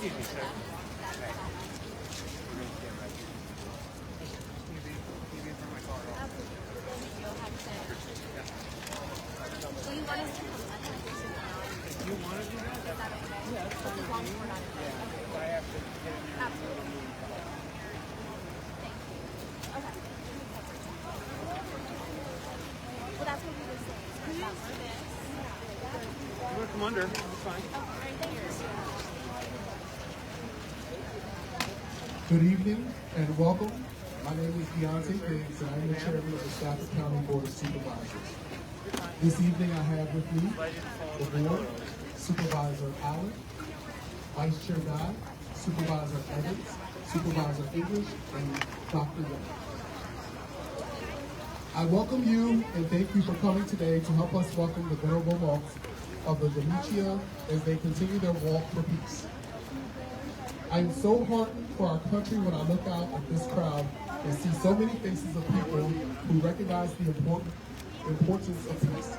Excuse me, sir. So you want us to come? You want to do that? Is that okay? Yeah, that's fine. As long as we're not in there. I have to get in there. Absolutely. Thank you. Okay. Well, that's what we were saying. So that's for this. You want to come under? It's fine. Right there. Good evening and welcome. My name is Deontay Biggs and I am the chairman of the Stafford County Board of Supervisors. This evening I have with me the board, Supervisor Allen, Vice Chair Guy, Supervisor Evans, Supervisor English, and Dr. Young. I welcome you and thank you for coming today to help us welcome the venerable monks of the Domitia as they continue their walk for peace. I am so heartened for our country when I look out at this crowd and see so many faces of people who recognize the importance of peace.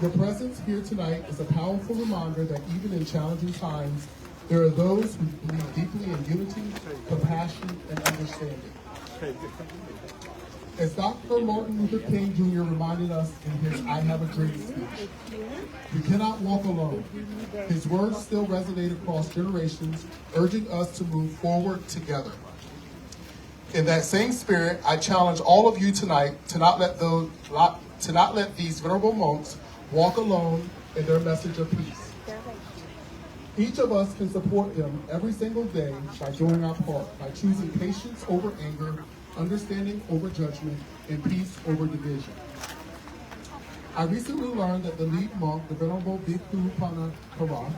Your presence here tonight is a powerful reminder that even in challenging times, there are those who believe deeply in unity, compassion, and understanding. As Dr. Martin Luther King Jr. reminded us in his I Have a Dream speech, we cannot walk alone. His words still resonate across generations, urging us to move forward together. In that same spirit, I challenge all of you tonight to not let these venerable monks walk alone in their message of peace. Each of us can support them every single day by doing our part, by choosing patience over anger, understanding over judgment, and peace over division. I recently learned that the lead monk, the Venerable Bhikkhu Panakara,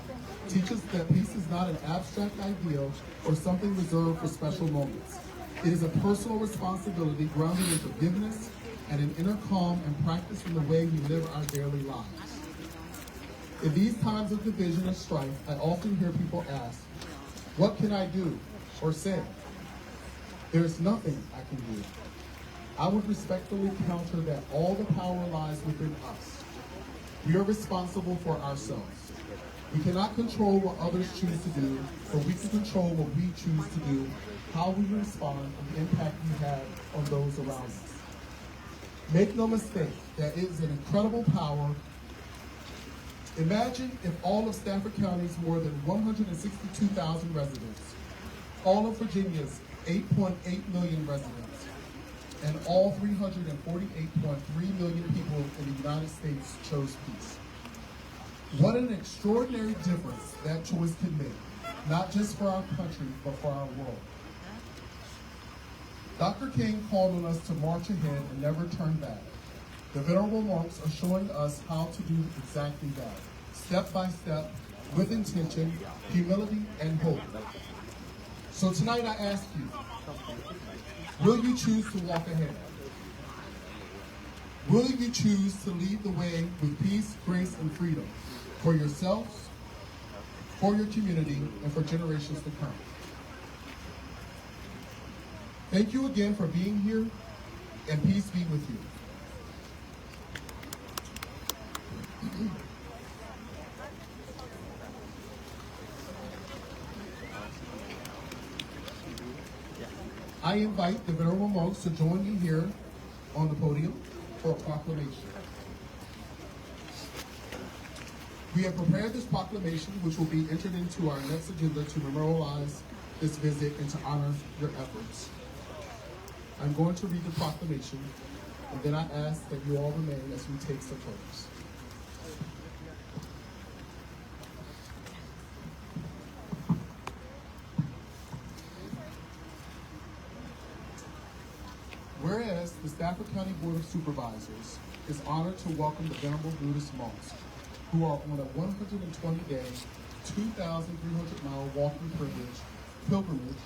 teaches that peace is not an abstract ideal or something reserved for special moments. It is a personal responsibility grounded in forgiveness and an inner calm and practice in the way we live our daily lives. In these times of division and strife, I often hear people ask, what can I do or say? There's nothing I can do. I would respectfully counter that all the power lies within us. We are responsible for ourselves. We cannot control what others choose to do, but we can control what we choose to do, how we respond, and the impact we have on those around us. Make no mistake, that is an incredible power. Imagine if all of Stafford County's more than 162,000 residents, all of Virginia's 8.8 million residents, and all 348.3 million people in the United States chose peace. What an extraordinary difference that choice can make, not just for our country, but for our world. Dr. King called on us to march ahead and never turn back. The venerable monks are showing us how to do exactly that, step by step, with intention, humility, and hope. So tonight I ask you, will you choose to walk ahead? Will you choose to lead the way with peace, grace, and freedom for yourselves, for your community, and for generations to come? Thank you again for being here, and peace be with you. I invite the venerable monks to join me here on the podium for a proclamation. We have prepared this proclamation, which will be entered into our next agenda to memorialize this visit and to honor your efforts. I'm going to read the proclamation, and then I ask that you all remain as we take some photos. Whereas the Stafford County Board of Supervisors is honored to welcome the Venerable Buddhist monks who are on a 120-day, 2,300-mile walking pilgrimage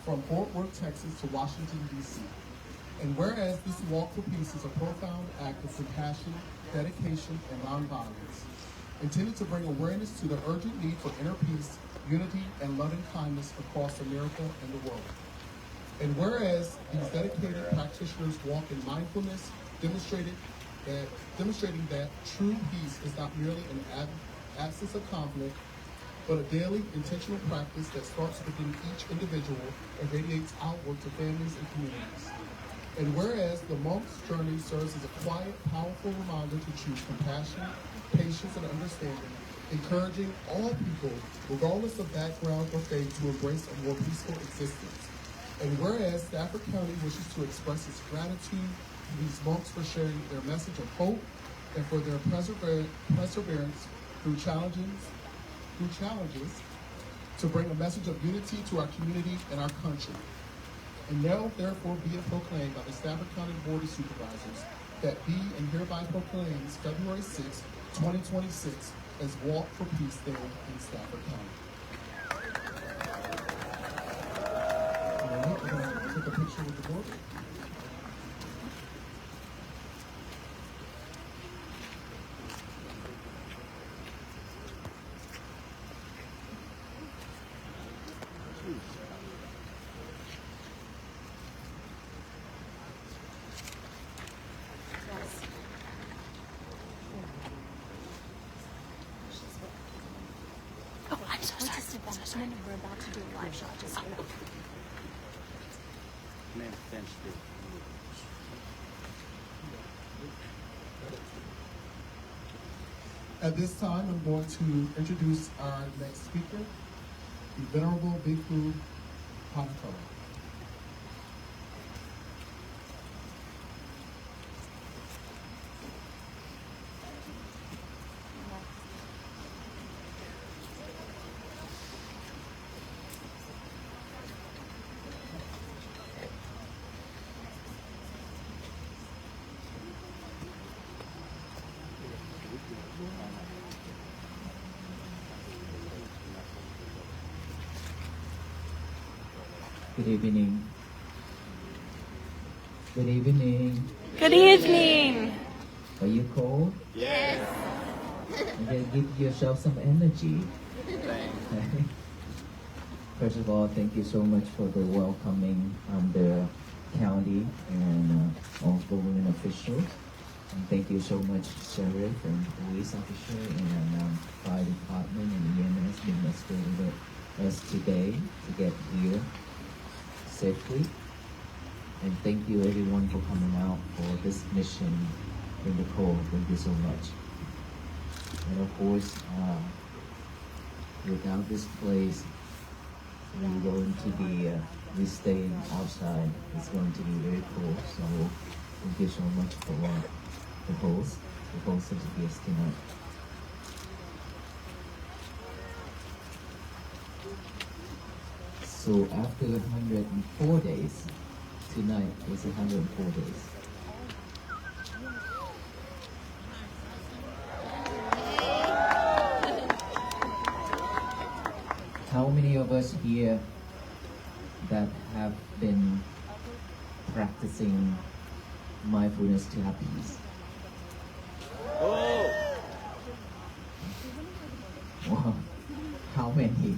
from Fort Worth, Texas to Washington, D.C. And whereas this walk for peace is a profound act of compassion, dedication, and nonviolence, intended to bring awareness to the urgent need for inner peace, unity, and loving kindness across America and the world. And whereas these dedicated practitioners walk in mindfulness, demonstrating that true peace is not merely an absence of conflict, but a daily, intentional practice that starts within each individual and radiates outward to families and communities. And whereas the monk's journey serves as a quiet, powerful reminder to choose compassion, patience, and understanding, encouraging all people, regardless of background or faith, to embrace a more peaceful existence. And whereas Stafford County wishes to express its gratitude to these monks for sharing their message of hope and for their perseverance through challenges to bring a message of unity to our community and our country. And now, therefore, be it proclaimed by the Stafford County Board of Supervisors that be and hereby proclaims February 6, 2026 as Walk for Peace Day in Stafford County. All right, we're going to take a picture with the board. Oh, I'm so sorry. I'm so sorry. We're about to do a live shot. Just so you know. At this time, I'm going to introduce our next speaker, the Venerable Bhikkhu Hanako. Good evening. Good evening. Good evening. Are you cold? Yes. Okay, give yourself some energy. Thanks. First of all, thank you so much for the welcoming the county and all government officials. And thank you so much, Sheriff and police officer and fire department and EMS being escorted with us today to get here safely. And thank you everyone for coming out for this mission in the cold. Thank you so much. And of course, without this place, we're going to be we staying outside. It's going to be very cool. So thank you so much for the host of the guest tonight. So after 104 days, tonight is 104 days. How many of us here that have been practicing mindfulness to have peace? Oh. Wow. How many?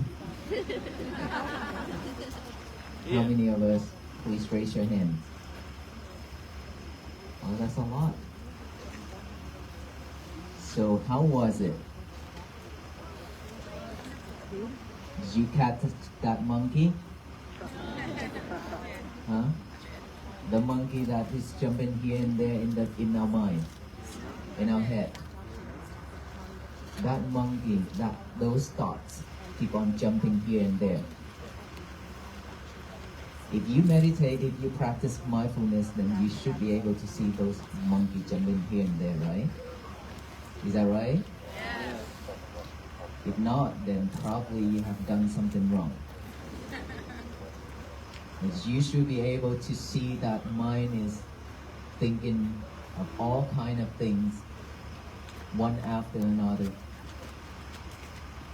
How many of us? Please raise your hand. Oh, that's a lot. So how was it? Did you catch that monkey? Huh? The monkey that is jumping here and there in our mind, in our head. That monkey, those thoughts keep on jumping here and there. If you meditate, if you practice mindfulness, then you should be able to see those monkeys jumping here and there, right? Is that right? Yes. If not, then probably you have done something wrong. Because you should be able to see that mind is thinking of all kind of things, one after another,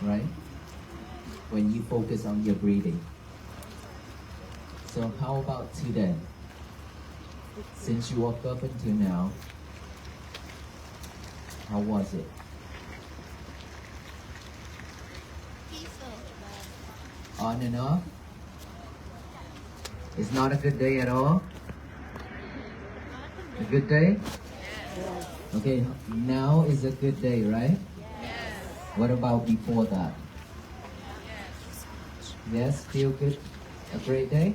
right? When you focus on your breathing. So how about today? Since you woke up until now, how was it? On and off? It's not a good day at all? A good day? Okay, now is a good day, right? Yes. What about before that? Yes, feel good. A great day?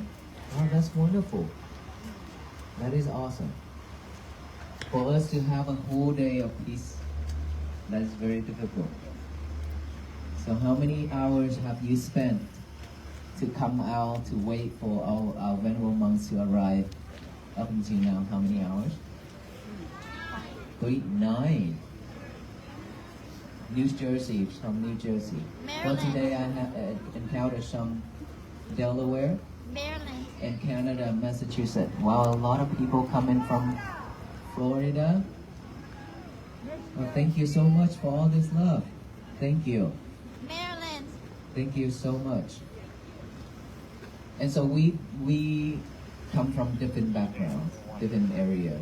Oh, that's wonderful. That is awesome. For us to have a whole day of peace, that is very difficult. So how many hours have you spent to come out to wait for our venerable monks to arrive up until now? How many hours? 9. New Jersey, from New Jersey. Well, Maryland. today I have encountered some Delaware Maryland. and Canada, Massachusetts. Wow, a lot of people coming from Florida. Well, thank you so much for all this love. Thank you. Maryland. Thank you so much. And so we come from different backgrounds, different areas,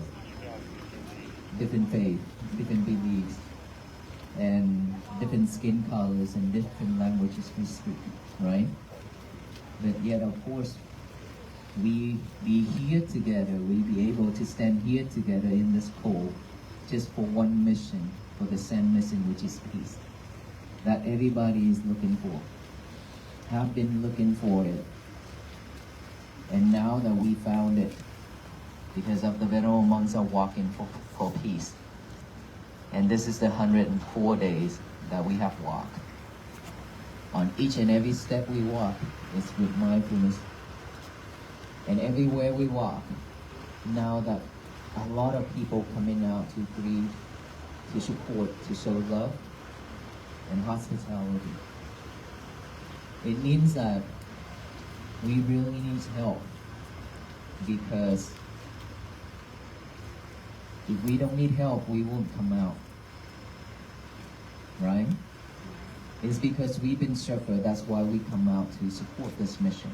different faith, different beliefs, and different skin colors and different languages we speak, right? But yet, of course, we be here together, we be able to stand here together in this call just for one mission, for the same mission, which is peace, that everybody is looking for, have been looking for it. And now that we found it, because of the venerable monks are walking for peace. And this is the 104 days that we have walked. On each and every step we walk is with mindfulness. And everywhere we walk, now that a lot of people coming out to greet, to support, to show love and hospitality, it means that we really need help, because if we don't need help, we won't come out, right? It's because we've been suffered, that's why we come out to support this mission.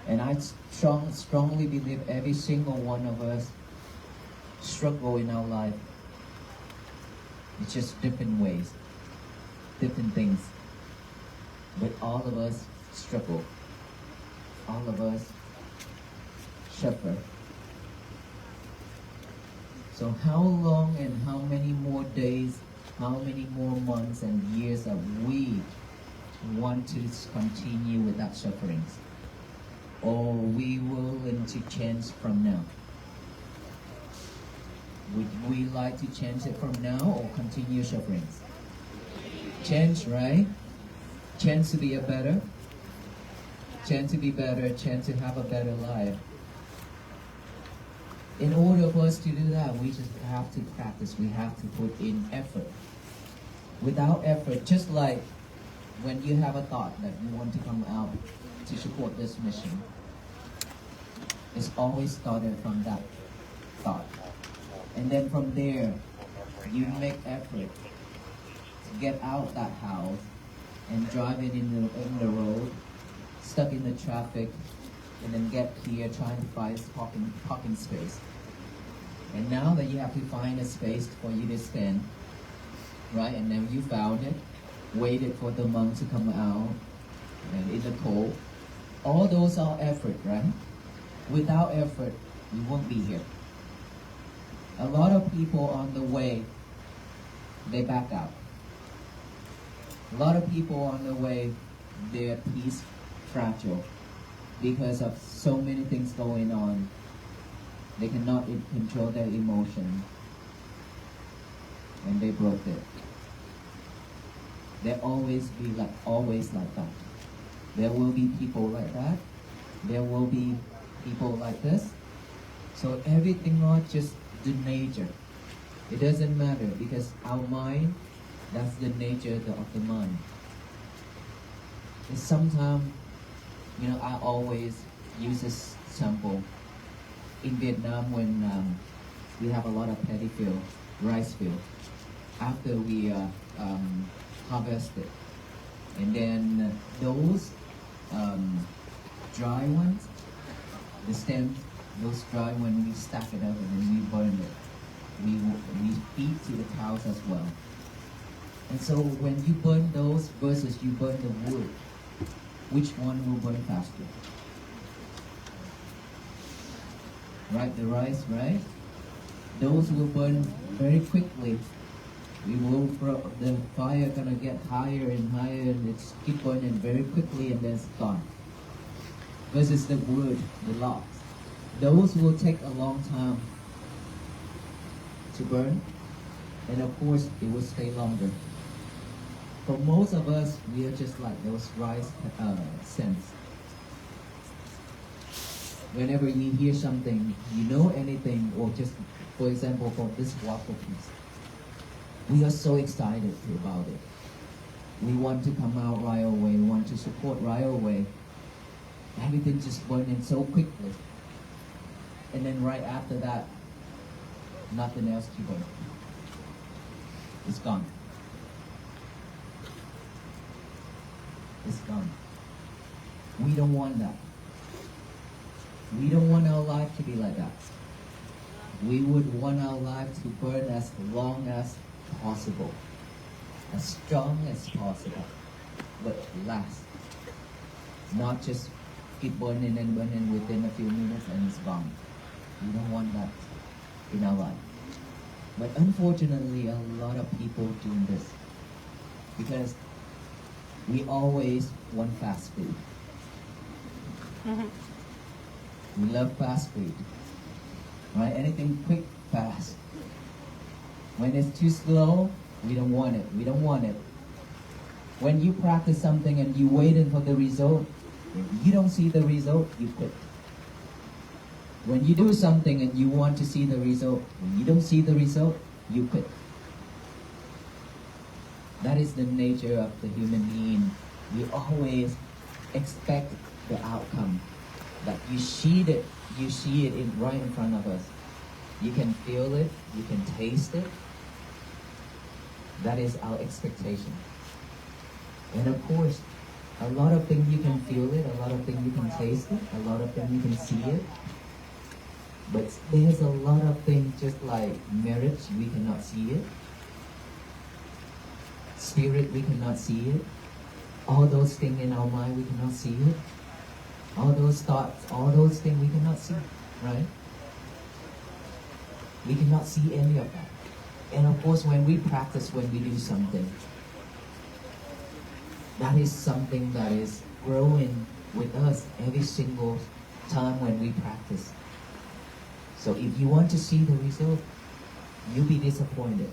And I strongly believe every single one of us struggle in our life. It's just different ways, different things. But all of us struggle. All of us suffer. So how long and how many more days, how many more months and years that we want to continue with that sufferings? Or we willing to change from now? Would we like to change it from now or continue sufferings? Change, right? Chance to be a better, chance to be better, chance to have a better life. In order for us to do that, we just have to practice. We have to put in effort. Without effort, just like when you have a thought that you want to come out to support this mission, it's always started from that thought. And then from there, you make effort to get out that house and drive it in the road, stuck in the traffic, and then get here trying to find parking space. And now that you have to find a space for you to stand, right? And then you found it, waited for the monk to come out, and in the cold. All those are effort, right? Without effort, we won't be here. A lot of people on the way, they back out. A lot of people on the way, their peace fragile because of so many things going on. They cannot control their emotion, and they broke it. There always like that. There will be people like that. There will be people like this. So everything not just the nature. It doesn't matter, because our mind, that's the nature of the mind. And sometimes, I always use this sample. In Vietnam, when we have a lot of paddy field, rice field, after we harvest it, and then those dry ones, the stems, those dry ones, we stack it up and then we burn it. We feed to the cows as well. And so when you burn those versus you burn the wood, which one will burn faster? Right, the rice, right? Those will burn very quickly. the fire gonna get higher and higher, and it's keep burning very quickly, and then it's gone. Versus the wood, the logs, those will take a long time to burn, and of course it will stay longer. For most of us, we are just like those rice scents. Whenever you hear something, you know anything, or just, for example, for this waffle piece, we are so excited about it. We want to come out right away, we want to support right away. Everything just burning so quickly. And then right after that, nothing else to burn. It's gone. It's gone. We don't want that. We don't want our life to be like that. We would want our life to burn as long as possible, as strong as possible, but last. Not just keep burning and burning within a few minutes and it's gone. We don't want that in our life. But unfortunately, a lot of people do this because we always want fast food. We love fast food, right? Anything quick, fast. When it's too slow, we don't want it. We don't want it. When you practice something and you waiting for the result, if you don't see the result, you quit. When you do something and you want to see the result, when you don't see the result, you quit. That is the nature of the human being. We always expect the outcome. That you see it right in front of us. You can feel it, you can taste it. That is our expectation. And of course, a lot of things you can feel it, a lot of things you can taste it, a lot of things you can see it. But there's a lot of things just like marriage, we cannot see it. Spirit, we cannot see it. All those things in our mind, we cannot see it. All those thoughts, all those things we cannot see, right? We cannot see any of that. And of course, when we practice, when we do something, that is something that is growing with us every single time when we practice. So if you want to see the result, you'll be disappointed.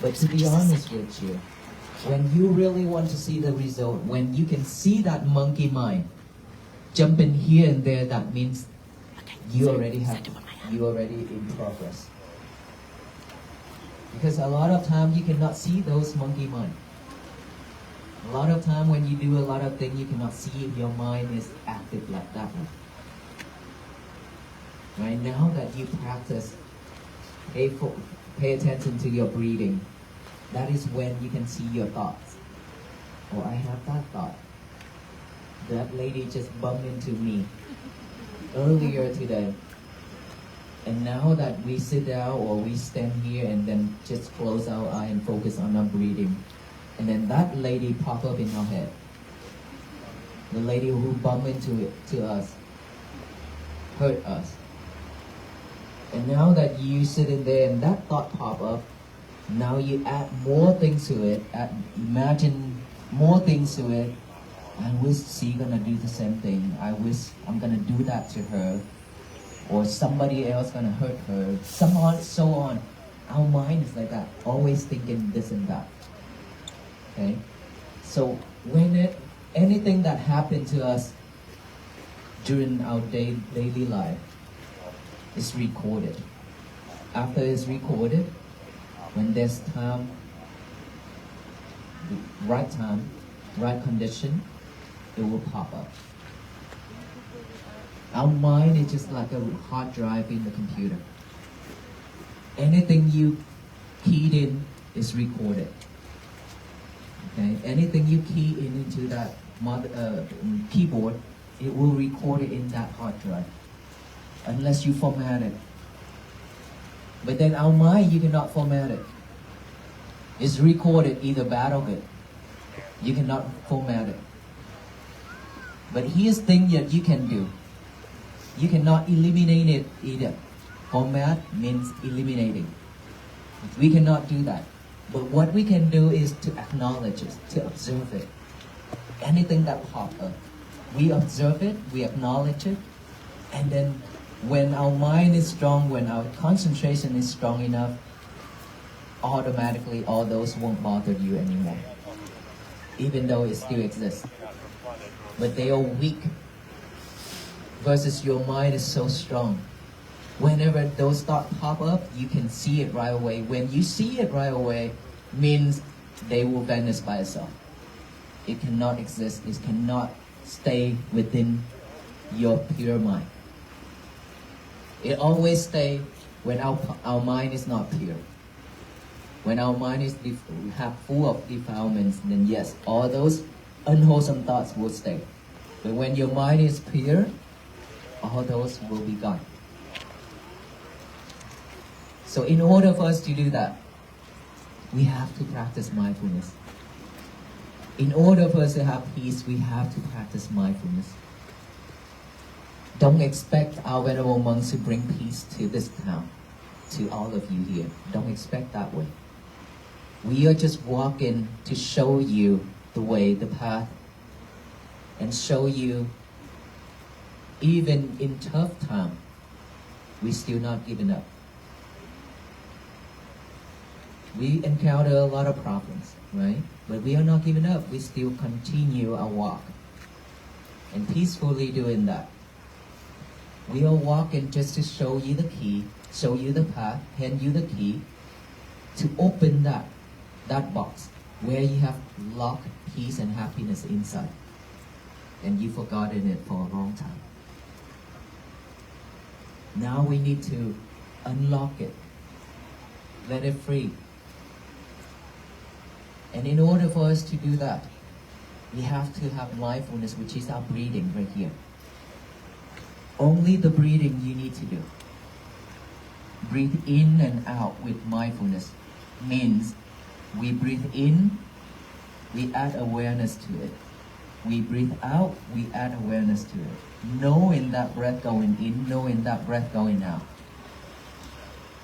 But to be honest with you, when you really want to see the result, when you can see that monkey mind jumping here and there, that means you already in progress. Because a lot of time you cannot see those monkey mind. A lot of time when you do a lot of things, you cannot see if your mind is active like that. Right now that you practice, pay attention to your breathing. That is when you can see your thoughts. Oh, I have that thought. That lady just bumped into me earlier today. And now that we sit down or we stand here and then just close our eye and focus on our breathing, and then that lady pop up in our head. The lady who bumped into us, hurt us. And now that you sitting there and that thought pop up, now you add more things to it, imagine more things to it. I wish she gonna do the same thing. I wish I'm gonna do that to her. Or somebody else gonna hurt her. So on. Our mind is like that, always thinking this and that. Okay? So when anything that happened to us during our daily life is recorded. After it's recorded, when there's time, right condition, it will pop up. Our mind is just like a hard drive in the computer. Anything you keyed in is recorded. Okay? Anything you key into that keyboard, it will record it in that hard drive. Unless you format it. But then our mind, you cannot format it. It's recorded, either bad or good. You cannot format it. But here's the thing that you can do. You cannot eliminate it either. Format means eliminating. We cannot do that. But what we can do is to acknowledge it, to observe it. Anything that pops up, we observe it, we acknowledge it, and then when our mind is strong, when our concentration is strong enough, automatically all those won't bother you anymore, even though it still exists. But they are weak versus your mind is so strong. Whenever those thoughts pop up, you can see it right away. When you see it right away, means they will vanish by itself. It cannot exist. It cannot stay within your pure mind. It always stays when our mind is not pure. When our mind is full of defilements, then yes, all those unwholesome thoughts will stay. But when your mind is pure, all those will be gone. So in order for us to do that, we have to practice mindfulness. In order for us to have peace, we have to practice mindfulness. Don't expect our venerable monks to bring peace to this town, to all of you here. Don't expect that way. We are just walking to show you the way, the path, and show you even in tough time, we're still not giving up. We encounter a lot of problems, right? But we are not giving up. We still continue our walk and peacefully doing that. We are walking just to show you the key, show you the path, hand you the key to open that box where you have locked peace and happiness inside. And you've forgotten it for a long time. Now we need to unlock it, let it free. And in order for us to do that, we have to have mindfulness, which is our breathing right here. Only the breathing you need to do. Breathe in and out with mindfulness means we breathe in, we add awareness to it. We breathe out, we add awareness to it. Knowing that breath going in, knowing that breath going out.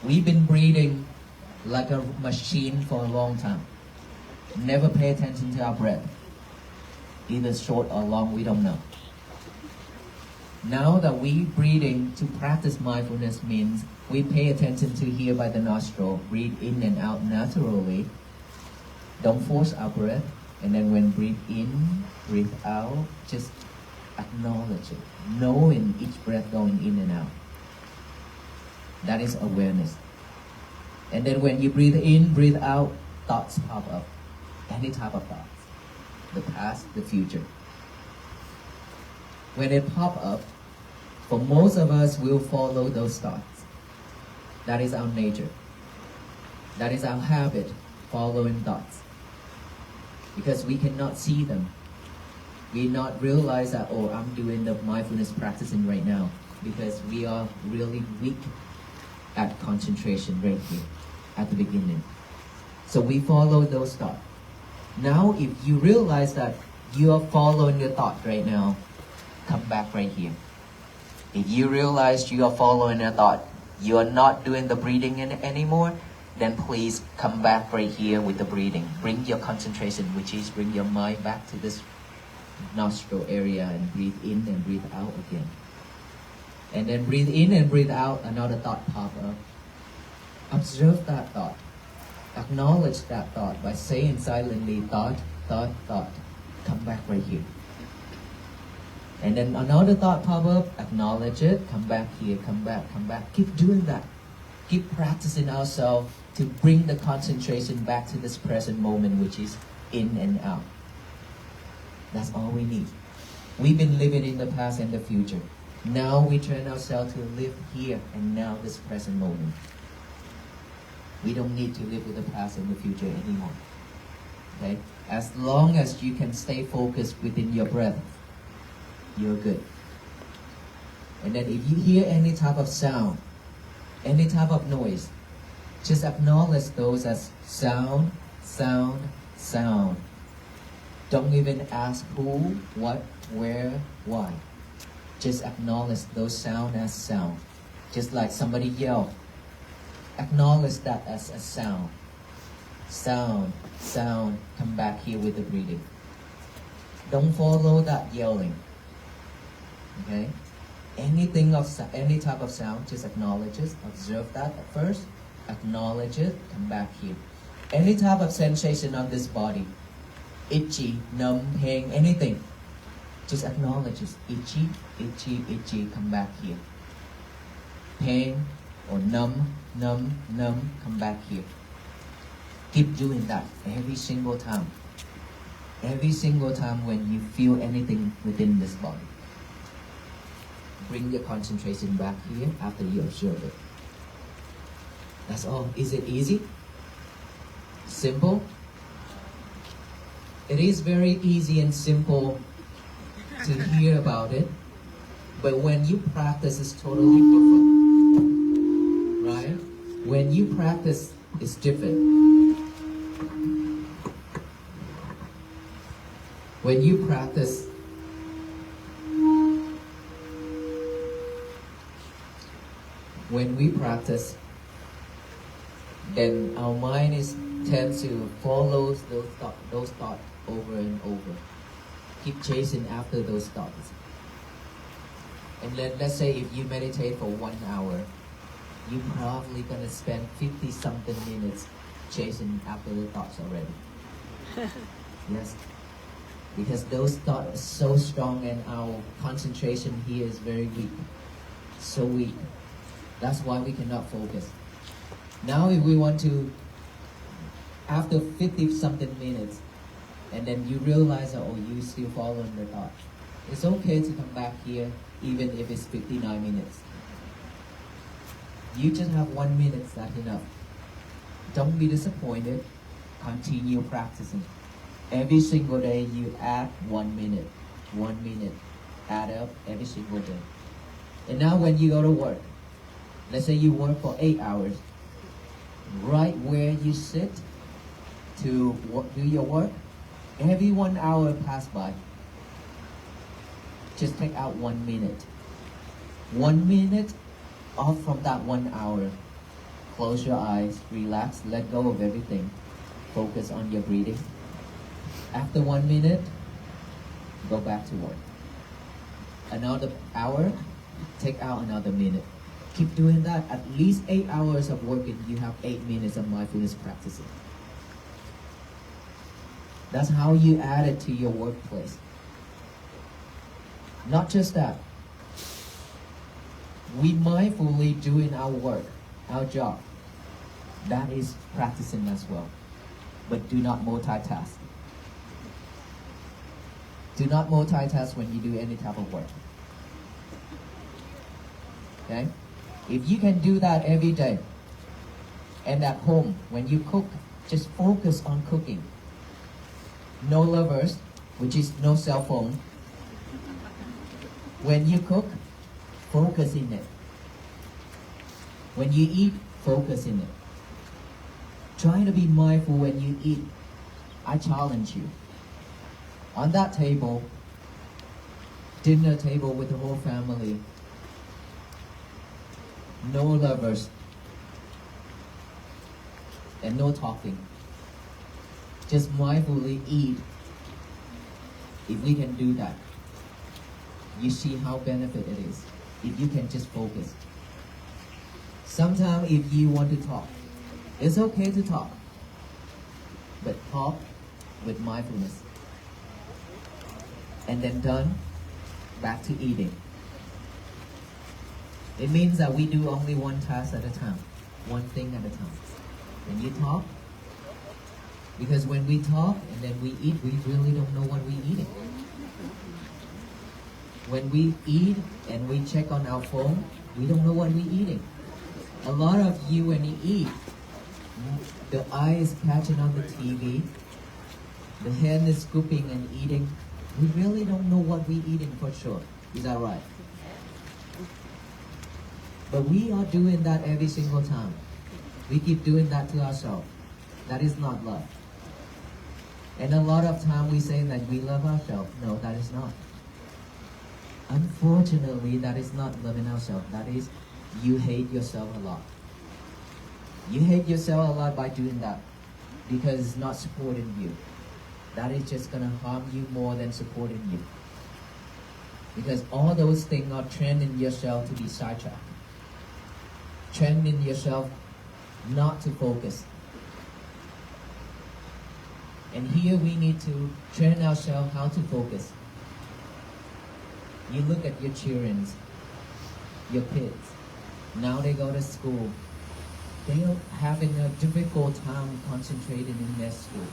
We've been breathing like a machine for a long time. Never pay attention to our breath. Either short or long, we don't know. Now that we breathing to practice mindfulness means we pay attention to here by the nostril, breathe in and out naturally. Don't force our breath. And then when breathe in, breathe out, just acknowledge it. Knowing each breath going in and out. That is awareness. And then when you breathe in, breathe out, thoughts pop up. Any type of thoughts. The past, the future. When they pop up, for most of us, we'll follow those thoughts. That is our nature. That is our habit, following thoughts. Because we cannot see them. We not realize that, oh, I'm doing the mindfulness practicing right now. Because we are really weak at concentration right here, at the beginning. So we follow those thoughts. Now, if you realize that you are following your thought right now, come back right here. If you realize you are following your thought, you are not doing the breathing anymore, then please come back right here with the breathing. Bring your concentration, which is bring your mind back to this nostril area and breathe in and breathe out again. And then breathe in and breathe out, another thought pop up. Observe that thought. Acknowledge that thought by saying silently, thought, thought, thought. Come back right here. And then another thought pop up, acknowledge it, come back here, come back, come back. Keep doing that. Keep practicing ourselves to bring the concentration back to this present moment, which is in and out. That's all we need. We've been living in the past and the future. Now we train ourselves to live here and now, this present moment. We don't need to live with the past and the future anymore. Okay? As long as you can stay focused within your breath, you're good. And then if you hear any type of sound, any type of noise, just acknowledge those as sound, sound, sound. Don't even ask who, what, where, why. Just acknowledge those sound as sound. Just like somebody yell, acknowledge that as a sound. sound, come back here with the breathing. Don't follow that yelling. Okay? Any type of sound, just acknowledge it, observe that at first, acknowledge it, come back here. Any type of sensation on this body, itchy, numb, pain, anything, just acknowledge it. Itchy, come back here. Pain or numb, come back here. Keep doing that every single time. Every single time when you feel anything within this body. Bring your concentration back here after you observe it. That's all. Is it easy? Simple? It is very easy and simple to hear about it, but when you practice, it's totally different. Right? When you practice, it's different. When you practice, when we practice, then our mind tends to follow those thoughts over and over. Keep chasing after those thoughts. And let's say if you meditate for 1 hour, you're probably gonna spend 50 something minutes chasing after the thoughts already. Yes. Because those thoughts are so strong and our concentration here is very weak. So weak. That's why we cannot focus. Now if we want to, after 50 something minutes, and then you realize that, oh, you still following the thought. It's okay to come back here even if it's 59 minutes. You just have 1 minute, that's enough. Don't be disappointed. Continue practicing. Every single day you add 1 minute. 1 minute. Add up every single day. And now when you go to work, let's say you work for 8 hours. Right where you sit to do your work, every 1 hour pass by. Just take out 1 minute. 1 minute off from that 1 hour. Close your eyes, relax, let go of everything. Focus on your breathing. After 1 minute, go back to work. Another hour, take out another minute. Keep doing that. At least 8 hours of working, you have 8 minutes of mindfulness practicing. That's how you add it to your workplace. Not just that. We mindfully doing our work, our job. That is practicing as well. But do not multitask. Do not multitask when you do any type of work. Okay? If you can do that every day, and at home, when you cook, just focus on cooking. No lovers, which is no cell phone. When you cook, focus in it. When you eat, focus in it. Try to be mindful when you eat. I challenge you. On that table, dinner table with the whole family, no lovers, and no talking. Just mindfully eat. If we can do that, you see how benefit it is. If you can just focus. Sometimes if you want to talk, it's okay to talk. But talk with mindfulness. And then done, back to eating. It means that we do only one task at a time. One thing at a time. When you talk, because when we talk and then we eat, we really don't know what we're eating. When we eat and we check on our phone, we don't know what we're eating. A lot of you, when you eat, the eye is catching on the TV, the hand is scooping and eating. We really don't know what we're eating for sure. Is that right? But we are doing that every single time. We keep doing that to ourselves. That is not love. And a lot of time we say that we love ourselves. No, that is not. Unfortunately, that is not loving ourselves. That is, you hate yourself a lot. You hate yourself a lot by doing that. because it's not supporting you. That is just gonna harm you more than supporting you. Because all those things are training yourself to be sidetracked. Training yourself not to focus. And here we need to train ourselves how to focus. You look at your children, your kids. Now they go to school. They are having a difficult time concentrating in their school.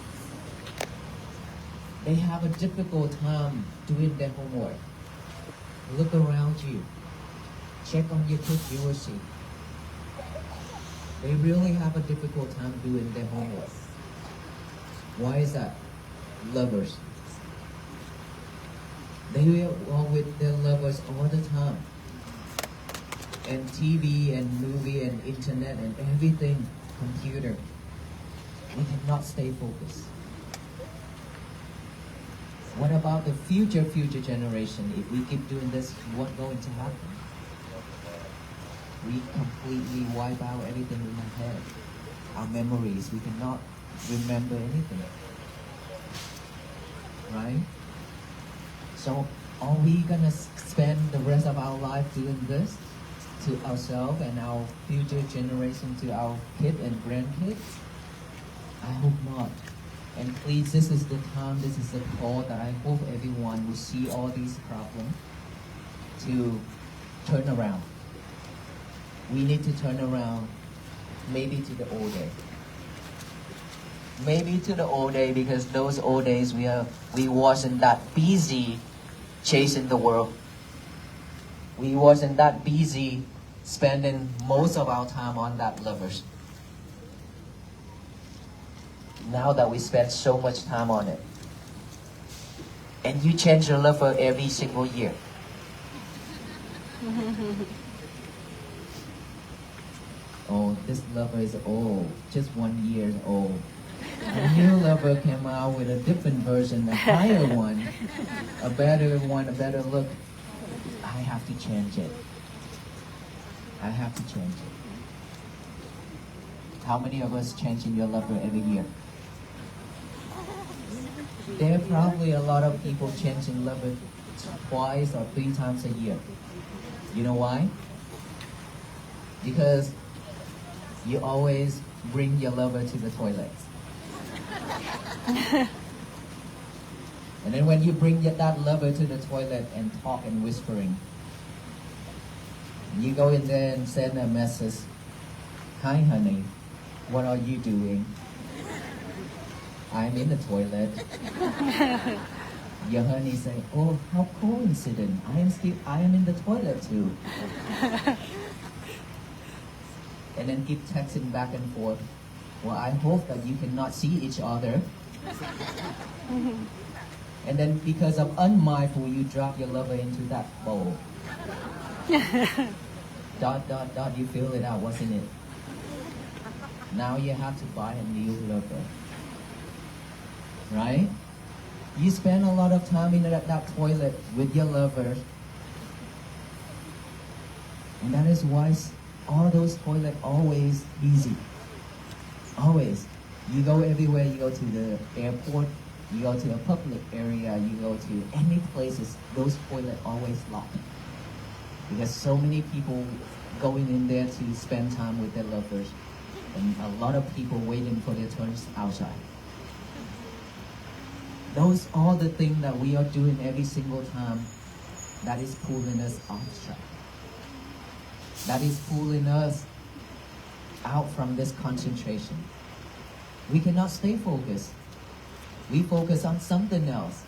They have a difficult time doing their homework. Look around you. Check on your kids, you will see. They really have a difficult time doing their homework. Why is that? Lovers. They are with their lovers all the time. And TV and movie and internet and everything, computer. We cannot stay focused. What about the future generation? If we keep doing this, what's going to happen? We completely wipe out everything in our head. Our memories, we cannot remember anything. Right? So are we gonna spend the rest of our life doing this to ourselves and our future generation, to our kids and grandkids? I hope not. And please, this is the time, this is the call that I hope everyone will see all these problems to turn around. We need to turn around, maybe to the old day. Maybe to the old day, because those old days we wasn't that busy chasing the world. We wasn't that busy spending most of our time on that lovers. Now that we spend so much time on it. And you change your lover every single year. Oh, this lover is old, just 1 year old. A new lover came out with a different version, a higher one, a better one, a better look. I have to change it. I have to change it. How many of us changing your lover every year? There are probably a lot of people changing lover twice or 3 times a year. You know why? Because you always bring your lover to the toilet. And then when you bring that lover to the toilet and talk and whispering, you go in there and send a message, "Hi honey, what are you doing?" "I'm in the toilet." Your honey say, "Oh, how coincident, I am in the toilet too." And then keep texting back and forth. "Well, I hope that you cannot see each other." And then because of unmindful, you drop your lover into that bowl. ... You fill it out, wasn't it? Now you have to buy a new lover. Right? You spend a lot of time in that toilet with your lover. And that is why all those toilets always busy. Always. You go everywhere, you go to the airport, you go to a public area, you go to any places, those toilets always locked. Because so many people going in there to spend time with their lovers, and a lot of people waiting for their turns outside. Those are the things that we are doing every single time that is pulling us off track. That is pulling us out from this concentration. We cannot stay focused. We focus on something else.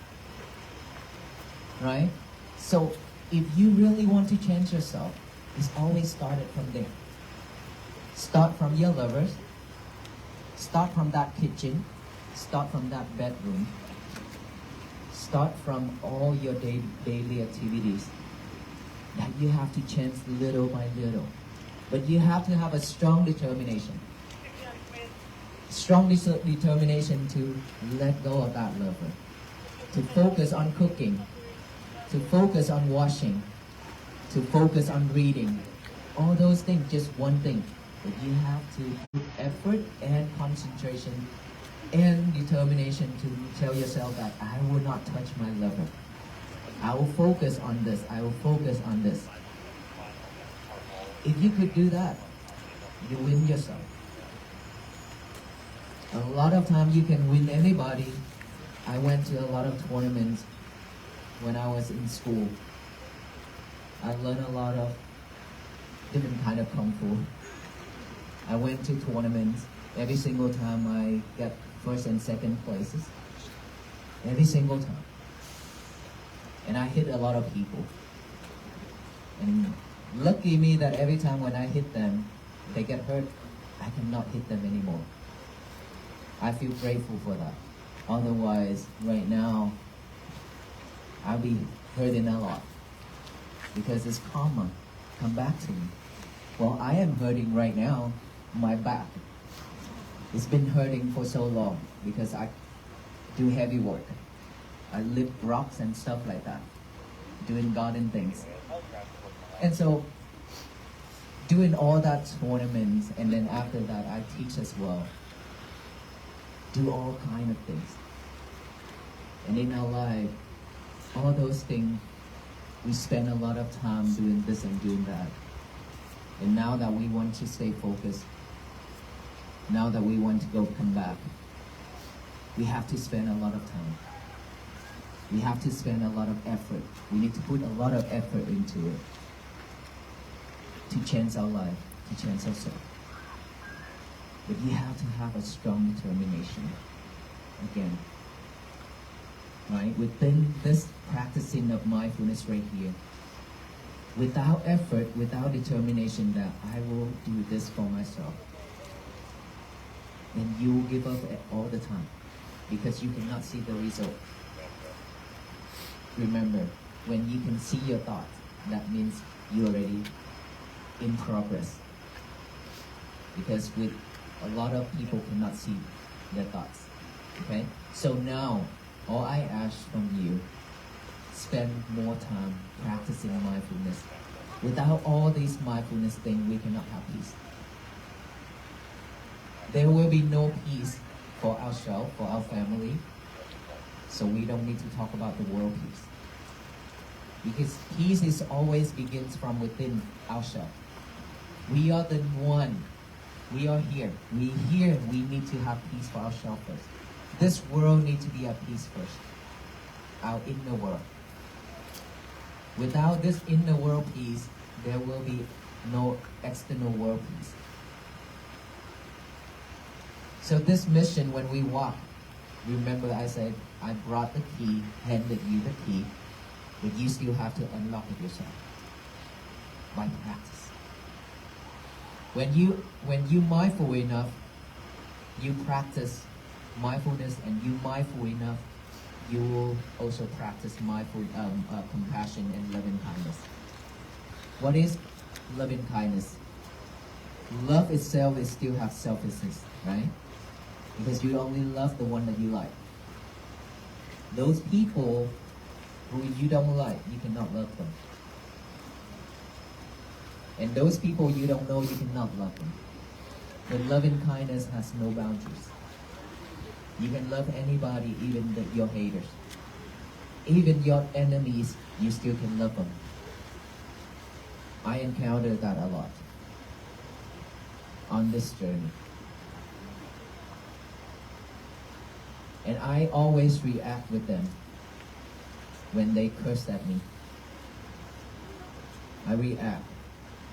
Right? So if you really want to change yourself, it's always started from there. Start from your lovers. Start from that kitchen. Start from that bedroom. Start from all your daily activities. That you have to change little by little. But you have to have a strong determination. Strong determination to let go of that lover. To focus on cooking. To focus on washing. To focus on reading. All those things, just one thing. But you have to put effort and concentration and determination to tell yourself that I will not touch my level. I will focus on this. I will focus on this. If you could do that, you win yourself. A lot of times you can win anybody. I went to a lot of tournaments when I was in school. I learned a lot of different kind of kung fu. I went to tournaments. Every single time I get first and second places. Every single time. And I hit a lot of people. And lucky me that every time when I hit them, they get hurt, I cannot hit them anymore. I feel grateful for that. Otherwise, right now, I'll be hurting a lot. Because it's karma. Come back to me. Well, I am hurting right now, my back. It's been hurting for so long because I do heavy work. I lift rocks and stuff like that, doing garden things. And so, doing all that tournaments, and then after that, I teach as well. Do all kind of things. And in our life, all those things, we spend a lot of time doing this and doing that. And now that we want to stay focused, now that we want to come back, we have to spend a lot of time. We have to spend a lot of effort. We need to put a lot of effort into it to change our life, to change ourselves. But you have to have a strong determination. Again, right? Within this practicing of mindfulness right here, without effort, without determination that I will do this for myself, then you will give up all the time because you cannot see the result. Remember, when you can see your thoughts, that means you're already in progress. Because with a lot of people cannot see their thoughts. Okay? So now, all I ask from you, spend more time practicing mindfulness. Without all these mindfulness things, we cannot have peace. There will be no peace for ourselves, for our family. So we don't need to talk about the world peace. Because peace is always begins from within ourselves. We are the one. We are here. We need to have peace for ourselves first. This world needs to be at peace first. Our inner world. Without this inner world peace, there will be no external world peace. So this mission, when we walk, remember I said, I brought the key, handed you the key, but you still have to unlock it yourself by practice. When you mindful enough, you practice mindfulness, and you mindful enough, you will also practice compassion and loving kindness. What is loving kindness? Love itself is still have selflessness, right? Because you only love the one that you like. Those people who you don't like, you cannot love them. And those people you don't know, you cannot love them. But loving kindness has no boundaries. You can love anybody, even your haters. Even your enemies, you still can love them. I encountered that a lot on this journey. And I always react with them when they curse at me. I react.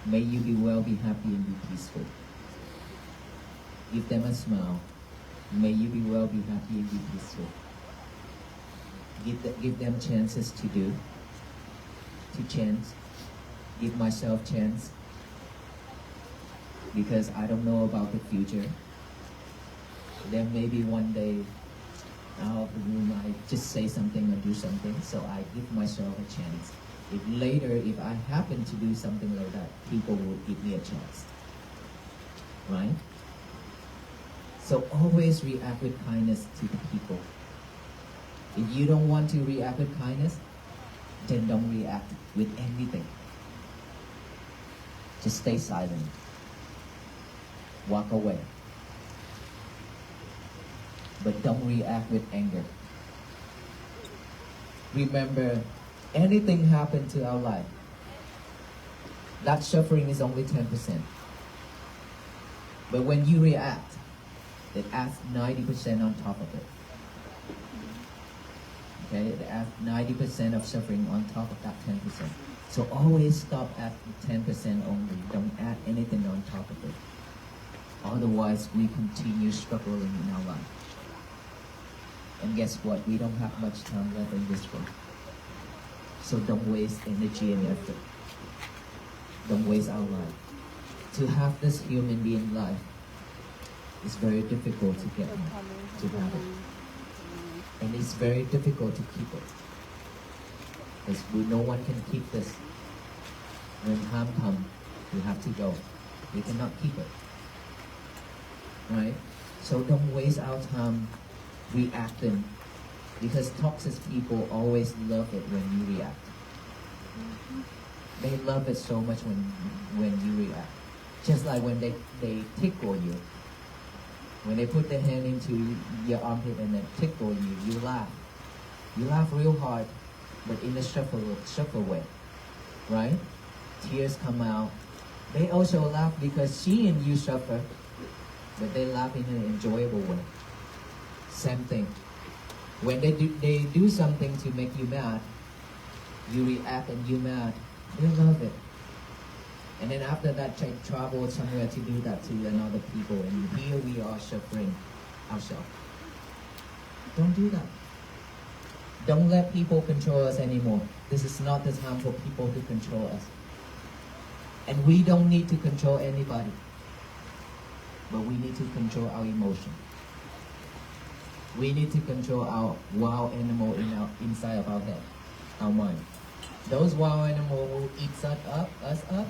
May you be well, be happy, and be peaceful. Give them a smile. May you be well, be happy, and be peaceful. Give them chances to chance. Give myself chance. Because I don't know about the future. There may be one day out of the room I just say something or do something, so I give myself a chance. If I happen to do something like that, people will give me a chance. Right? So always react with kindness to the people. If you don't want to react with kindness, then don't react with anything. Just stay silent. Walk away. but don't react with anger. Remember, anything happen to our life, that suffering is only 10%. But when you react, it adds 90% on top of it. Okay, it adds 90% of suffering on top of that 10%. So always stop at 10% only. Don't add anything on top of it. Otherwise, we continue struggling in our life. And guess what? We don't have much time left in this world. So don't waste energy and effort. Don't waste our life. To have this human being life is very difficult to get to have it. And it's very difficult to keep it. Because no one can keep this. When time comes, we have to go. We cannot keep it. Right? So don't waste our time reacting. Because toxic people always love it when you react. They love it so much when you react. Just like when they tickle you. When they put their hand into your armpit and then tickle you, you laugh. You laugh real hard, but in a shuffle way. Right? Tears come out. They also laugh because seeing you suffer, but they laugh in an enjoyable way. Same thing. When they do something to make you mad, you react and you mad. They love it. And then after that, travel somewhere to do that to another people, and here we are suffering ourselves. Don't do that. Don't let people control us anymore. This is not the time for people to control us. And we don't need to control anybody. But we need to control our emotion. We need to control our wild animal inside of our head, our mind. Those wild animals will eat us up,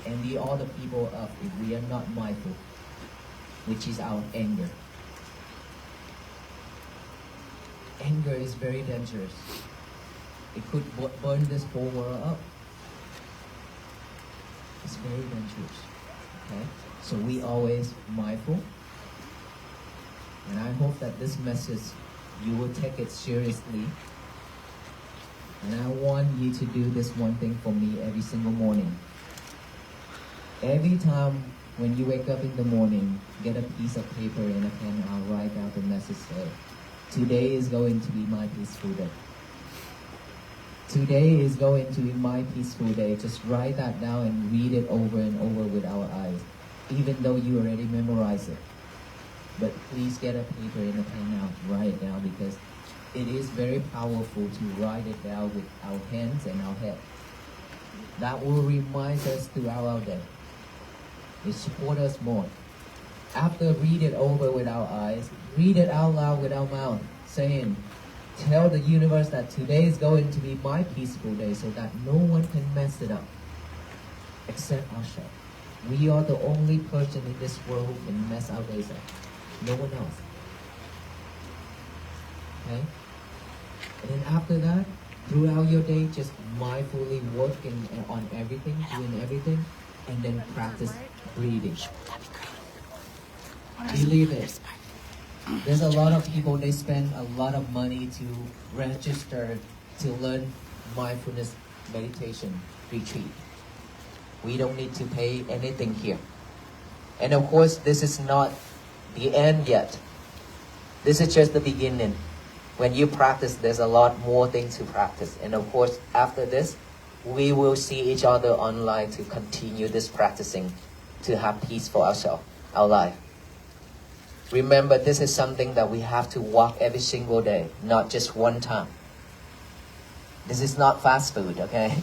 and the other people up if we are not mindful, which is our anger. Anger is very dangerous. It could burn this whole world up. It's very dangerous. Okay? So we always mindful. And I hope that this message, you will take it seriously. And I want you to do this one thing for me every single morning. Every time when you wake up in the morning, get a piece of paper and a pen, I'll write out the message there. Today is going to be my peaceful day. Today is going to be my peaceful day. Just write that down and read it over and over with our eyes, even though you already memorized it. But please get a paper and a pen now, write it down, because it is very powerful to write it down with our hands and our head. That will remind us throughout our day. It supports us more. After read it over with our eyes, read it out loud with our mouth, saying, tell the universe that today is going to be my peaceful day so that no one can mess it up except ourselves. We are the only person in this world who can mess our days up. No one else. Okay? And then after that, throughout your day, just mindfully working on everything, doing everything, and then practice breathing. Believe it. There's a lot of people, they spend a lot of money to register to learn mindfulness meditation retreat. We don't need to pay anything here. And of course, this is not the end yet. This is just the beginning. When you practice, there's a lot more things to practice. And of course, after this, we will see each other online to continue this practicing, to have peace for ourselves, our life. Remember, this is something that we have to walk every single day, not just one time. This is not fast food, okay?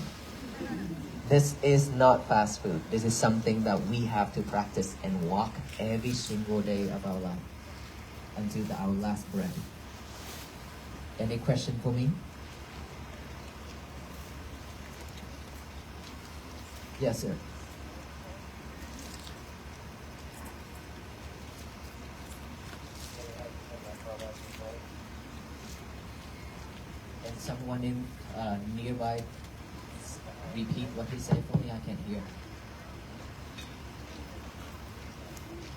This is not fast food. This is something that we have to practice and walk every single day of our life until our last breath. Any question for me? Yes, sir. And someone in nearby, repeat what he said for me. I can't hear.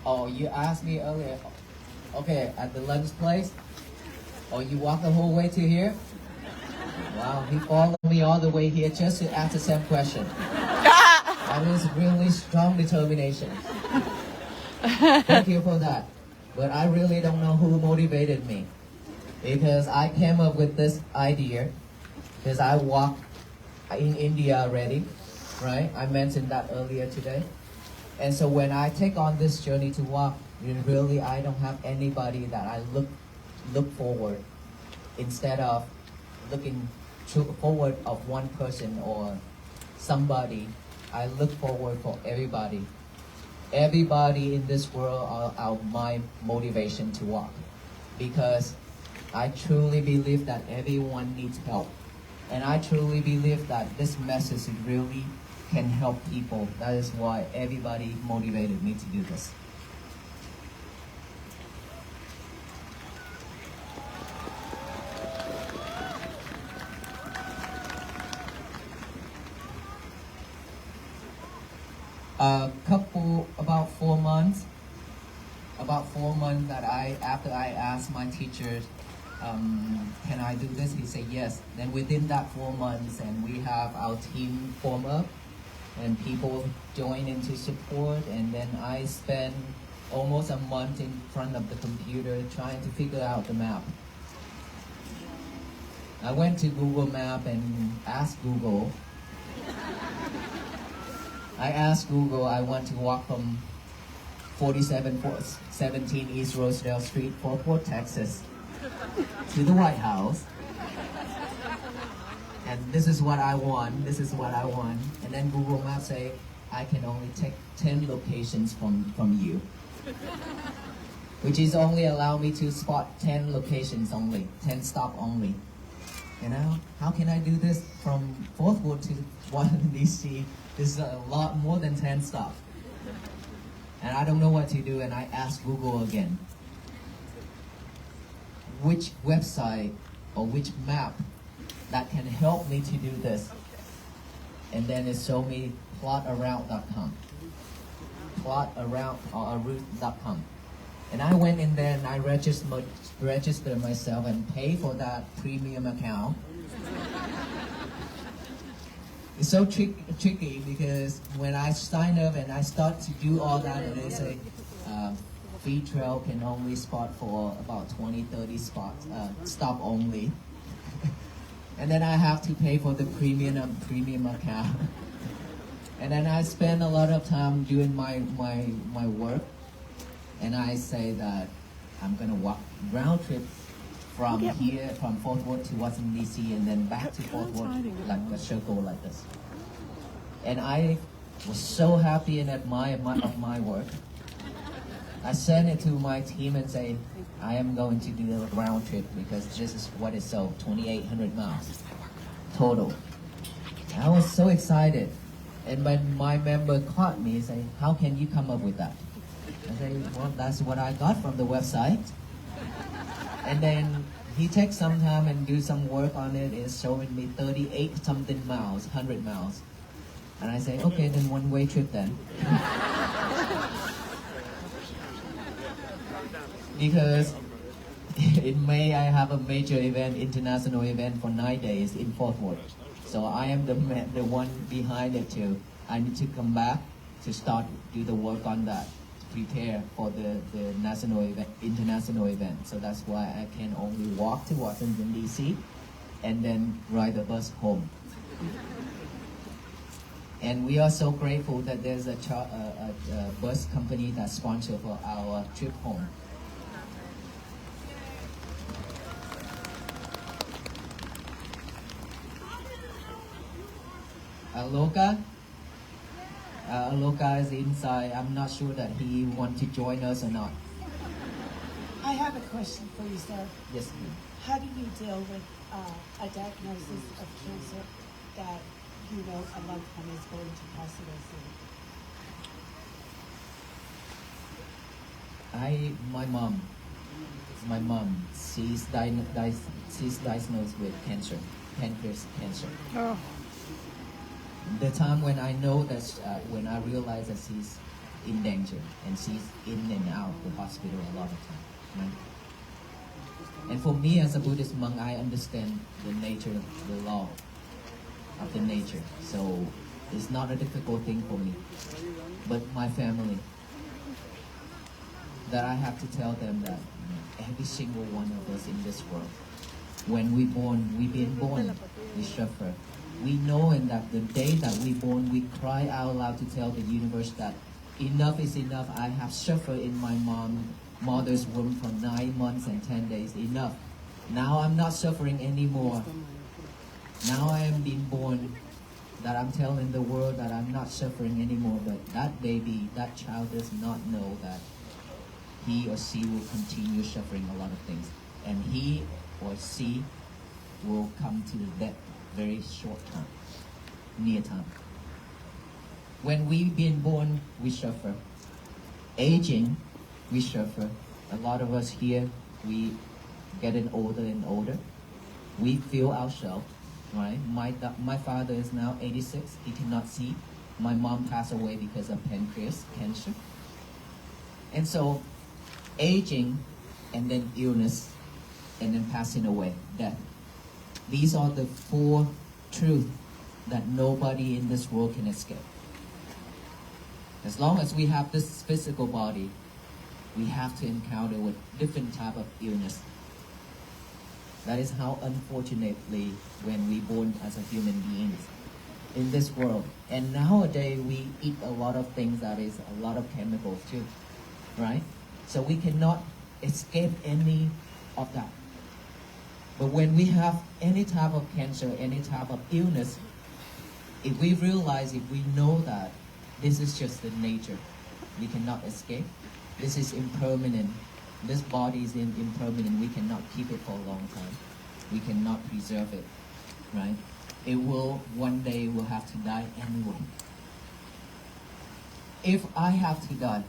Oh, you asked me earlier. Okay, at the lunch place? Oh, you walk the whole way to here? Wow, he followed me all the way here just to ask the same question. That is really strong determination. Thank you for that. But I really don't know who motivated me. Because I came up with this idea because I walked in India already, right? I mentioned that earlier today. And so when I take on this journey to walk, really I don't have anybody that I look forward instead of looking forward of one person or somebody. I look forward for everybody. Everybody in this world are my motivation to walk, because I truly believe that everyone needs help. And I truly believe that this message really can help people. That is why everybody motivated me to do this. About 4 months. About 4 months that after I asked my teachers, can I do this? He said yes. Then within that 4 months, and we have our team form up, and people join into support, and then I spent almost a month in front of the computer trying to figure out the map. I went to Google Map and asked Google. I want to walk from 4717 East Rosedale Street, Fort Worth, Texas, to the White House. And this is what I want. And then Google Maps say, I can only take 10 locations from you. Which is only allow me to spot 10 locations only, 10 stop only. You know, how can I do this from Fort Worth to Washington, D.C.? This is a lot more than 10 stops. And I don't know what to do, and I asked Google again. Which website or which map that can help me to do this? And then it showed me plotaround.com. Plotaround.com. And I went in there and I registered myself and paid for that premium account. It's so tricky because when I sign up and I start to do all that, and they say free trail can only spot for about 20-30 spots, stop only. And then I have to pay for the premium account. And then I spend a lot of time doing my work. And I say that I'm gonna walk round trip from here, from Fort Worth to Washington D.C. and then back to Fort Worth, like a circle like this. And I was so happy and admire my work. I sent it to my team and say, I am going to do the round trip because this is what is so 2,800 miles total. I was so excited. And when my member caught me and said, how can you come up with that? I said, well, that's what I got from the website. And then he takes some time and do some work on it. It's showing me 38 something miles, 100 miles. And I say, okay, then one-way trip then. Because in May I have a major event, international event for 9 days in Fort Worth. So I am the one behind it too. I need to come back to start do the work on that, to prepare for the national event, international event. So that's why I can only walk to Washington D.C. and then ride the bus home. And we are so grateful that there's a bus company that sponsors for our trip home. Aloka is inside. I'm not sure that he wants to join us or not. I have a question for you, sir. Yes, please. How do you deal with a diagnosis of cancer that you know a loved one is going to pass away soon? My mom, she's diagnosed with cancer, pancreas cancer. Oh. The time when I know that, when I realize that she's in danger and she's in and out of the hospital a lot of time. Right? And for me as a Buddhist monk, I understand the nature, the law of the nature. So it's not a difficult thing for me. But my family, that I have to tell them that every single one of us in this world, when we've been born, we suffer. We know and that the day that we born, we cry out loud to tell the universe that enough is enough. I have suffered in my mother's womb for 9 months and 10 days. Enough. Now I'm not suffering anymore. Now I am being born, that I'm telling the world that I'm not suffering anymore. But that baby, that child does not know that he or she will continue suffering a lot of things. And he or she will come to the death very short time, near time. When we've been born, we suffer. Aging, we suffer. A lot of us here, we getting older and older. We feel ourselves, right? My father is now 86. He cannot see. My mom passed away because of pancreas cancer. And so, aging, and then illness, and then passing away, death. These are the 4 truths that nobody in this world can escape. As long as we have this physical body, we have to encounter with different type of illness. That is how, unfortunately, when we born as a human beings in this world. And nowadays, we eat a lot of things that is a lot of chemicals too, right? So we cannot escape any of that. But when we have any type of cancer, any type of illness, if we realize, if we know that this is just the nature, we cannot escape. This is impermanent. This body is impermanent. We cannot keep it for a long time. We cannot preserve it, right? It will, one day, will have to die anyway. If I have to die,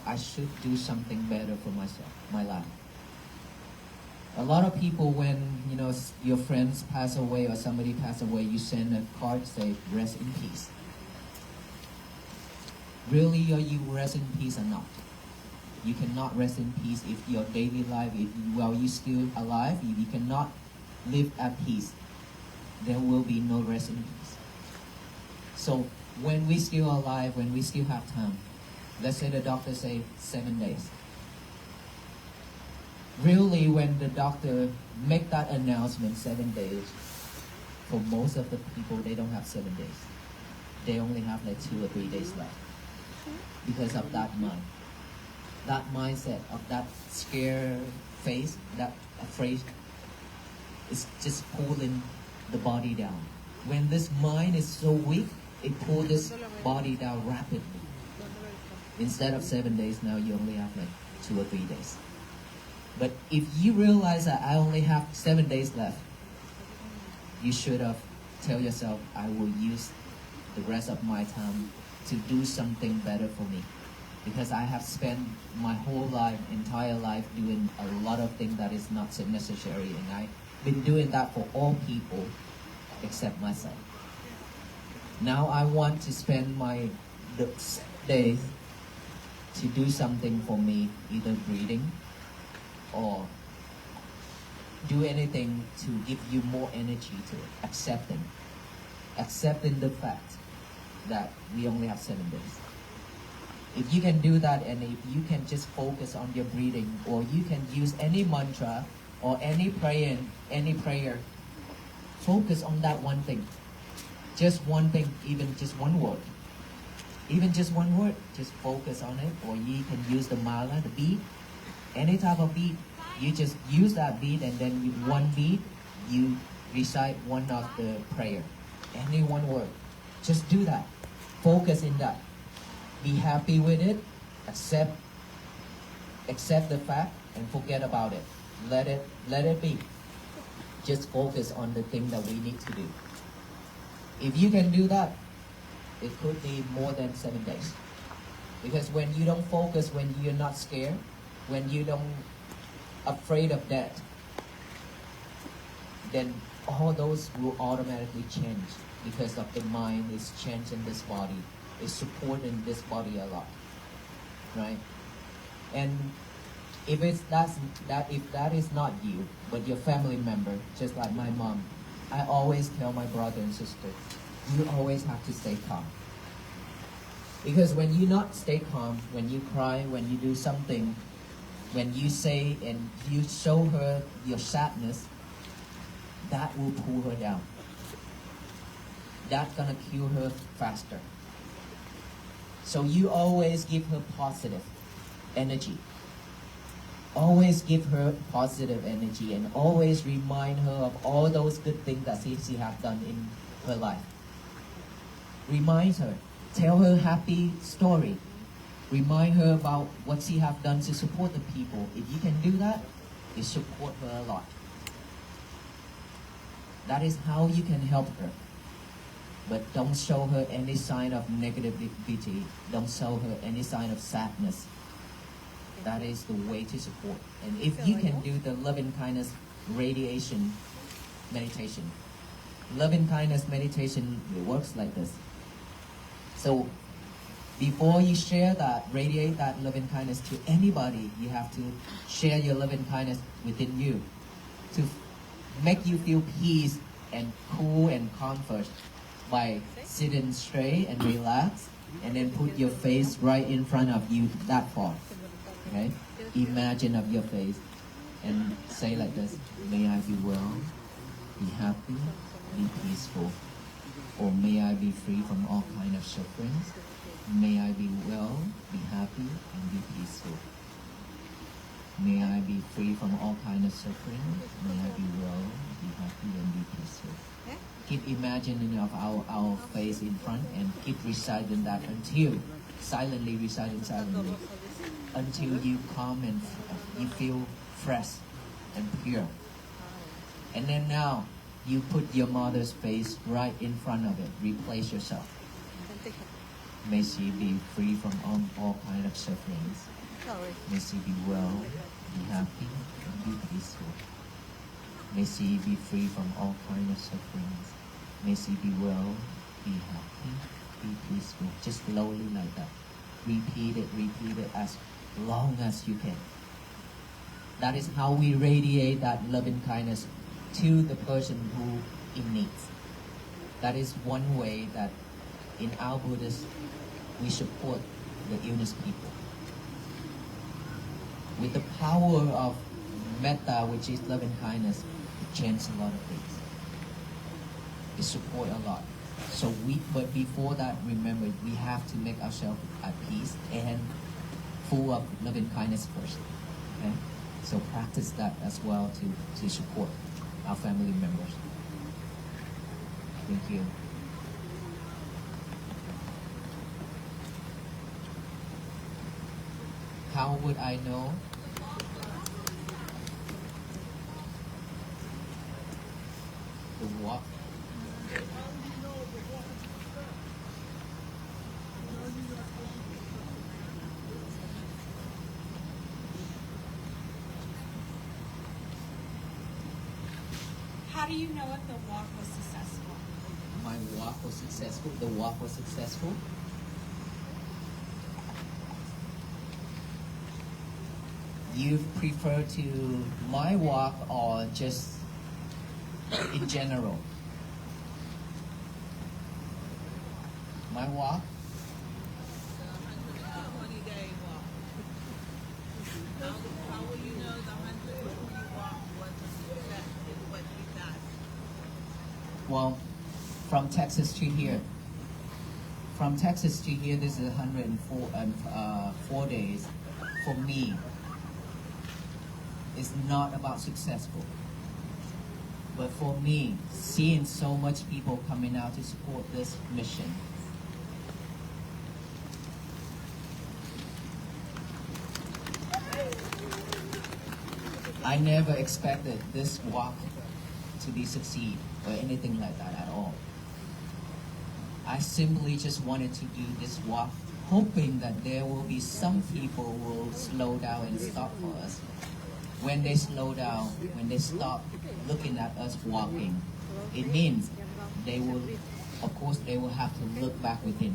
I should do something better for myself, my life. A lot of people, when your friends pass away or somebody pass away, you send a card say rest in peace. Really, are you rest in peace or not? You cannot rest in peace if your daily life, while you're still alive, if you cannot live at peace, there will be no rest in peace. So when we still alive, when we still have time, let's say the doctor say 7 days. Really, when the doctor make that announcement, 7 days, for most of the people, they don't have 7 days. They only have like 2 or 3 days left. Because of that mind. That mindset of that scare face, that phrase, is just pulling the body down. When this mind is so weak, it pulls this body down rapidly. Instead of 7 days, now you only have like 2 or 3 days. But if you realize that I only have 7 days left, you should have tell yourself, I will use the rest of my time to do something better for me. Because I have spent my whole life, entire life, doing a lot of things that is not so necessary. And I've been doing that for all people except myself. Now I want to spend my days to do something for me, either breathing or do anything to give you more energy to it. Accepting the fact that we only have 7 days. If you can do that, and if you can just focus on your breathing, or you can use any mantra or any prayer, focus on that one thing. Just one thing, even just one word. Even just one word, just focus on it. Or you can use the mala, the beat, any type of beat. You just use that beat, and then one beat, you recite one of the prayer. Any one word. Just do that. Focus in that. Be happy with it. Accept the fact and forget about it. Let it be. Just focus on the thing that we need to do. If you can do that, it could be more than 7 days. Because when you don't focus, when you're not scared, when you don't afraid of death, then all those will automatically change, because of the mind is changing this body, is supporting this body a lot, right? And If that is not you, but your family member, just like my mom, I always tell my brother and sister, you always have to stay calm. Because when you not stay calm, when you cry, when you do something, when you say and you show her your sadness, that will pull her down. That's gonna kill her faster. So you always give her positive energy. Always give her positive energy and always remind her of all those good things that she have done in her life. Remind her. Tell her happy story. Remind her about what she have done to support the people. If you can do that, you support her a lot. That is how you can help her. But don't show her any sign of negativity. Don't show her any sign of sadness. That is the way to support. And if you can do the loving kindness radiation meditation, loving kindness meditation, it works like this. So before you share that, radiate that loving kindness to anybody, you have to share your loving kindness within you to make you feel peace and cool and comfort by sitting straight and relax, and then put your face right in front of you that far. Okay? Imagine of your face and say like this, may I be well, be happy, be peaceful, or may I be free from all kind of sufferings. May I be well, be happy, and be peaceful. May I be free from all kind of suffering. May I be well, be happy, and be peaceful. Keep imagining of our face in front and keep reciting that until silently, until you calm and you feel fresh and pure. And then now, you put your mother's face right in front of it. Replace yourself. May she be free from all kind of sufferings. May she be well, be happy, and be peaceful. May she be free from all kind of sufferings. May she be well, be happy, be peaceful. Just slowly like that. Repeat it as long as you can. That is how we radiate that loving kindness to the person who in need. That is one way that in our Buddhist we support the illness people. With the power of metta, which is loving kindness, it changes a lot of things. It supports a lot. But before that, remember, we have to make ourselves at peace and full of loving kindness first. Okay? So practice that as well to support our family members. Thank you. How would I know? The what? How do you know if the walk was successful? My walk was successful. The walk was successful. You prefer to my walk or just in general? My walk? How will you know the 100 before you walk was a success in what you got? Well, from Texas to here. From Texas to here, this is 104 days. For me, it's not about successful. But for me, seeing so much people coming out to support this mission, I never expected this walk to be succeed or anything like that at all. I simply just wanted to do this walk, hoping that there will be some people who will slow down and stop for us. When they slow down, when they stop looking at us walking, it means they will, of course, they will have to look back within.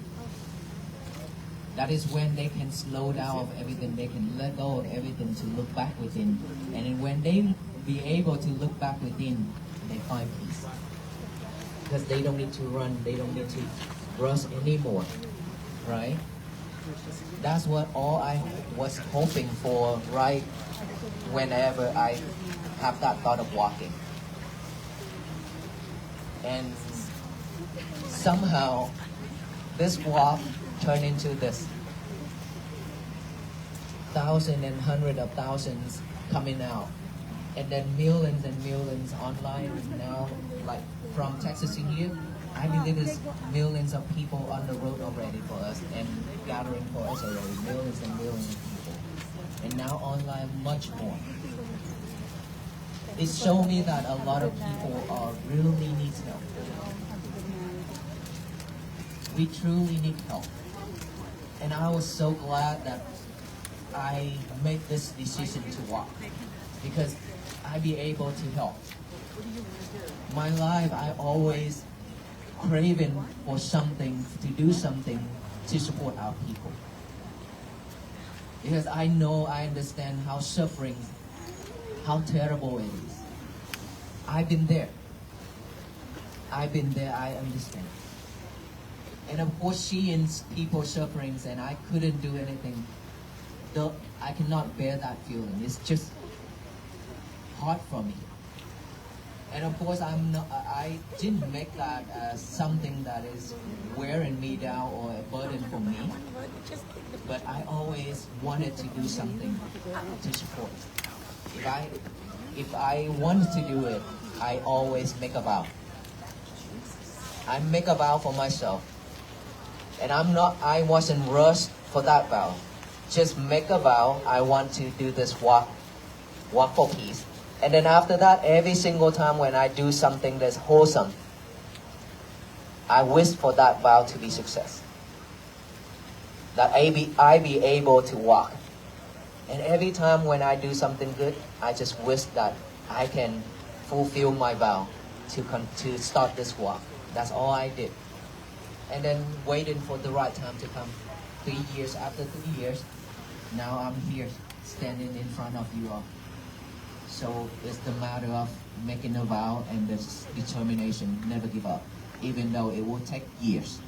That is when they can slow down of everything, they can let go of everything to look back within. And then when they be able to look back within, they find peace. Because they don't need to run, they don't need to rush anymore, right? That's what all I was hoping for right whenever I have that thought of walking. And somehow this walk turned into this thousands and hundreds of thousands coming out, and then millions and millions online now, like from Texas to here. I believe there's millions of people on the road already for us and gathering for us already, millions and millions of people. And now online much more. It showed me that a lot of people really need help. We truly need help. And I was so glad that I made this decision to walk, because I be able to help. My life, I always craving for something, to do something to support our people. Because I know, I understand how suffering, how terrible it is. I've been there. I understand. And of course, seeing people suffering, and I couldn't do anything. Though I cannot bear that feeling. It's just hard for me. And of course, I didn't make that as something that is wearing me down or a burden for me. But I always wanted to do something to support. If I wanted to do it, I always make a vow. I make a vow for myself. And I wasn't rushed for that vow. Just make a vow, I want to do this walk for peace. And then after that, every single time when I do something that's wholesome, I wish for that vow to be success. That I be able to walk. And every time when I do something good, I just wish that I can fulfill my vow to start this walk. That's all I did. And then waiting for the right time to come. 3 years after 3 years, now I'm here standing in front of you all. So it's the matter of making a vow and this determination, never give up, even though it will take years.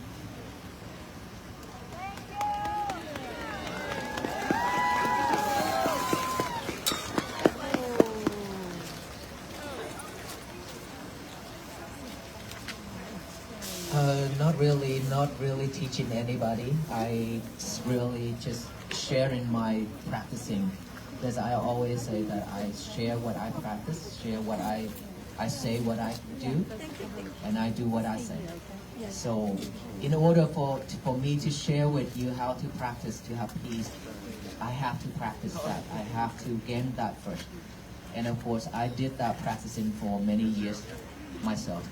Not really teaching anybody. I really just sharing my practicing. Because I always say that I share what I practice, share what I say what I do, and I do what I say. So in order for me to share with you how to practice to have peace, I have to practice that. I have to gain that first. And of course, I did that practicing for many years myself.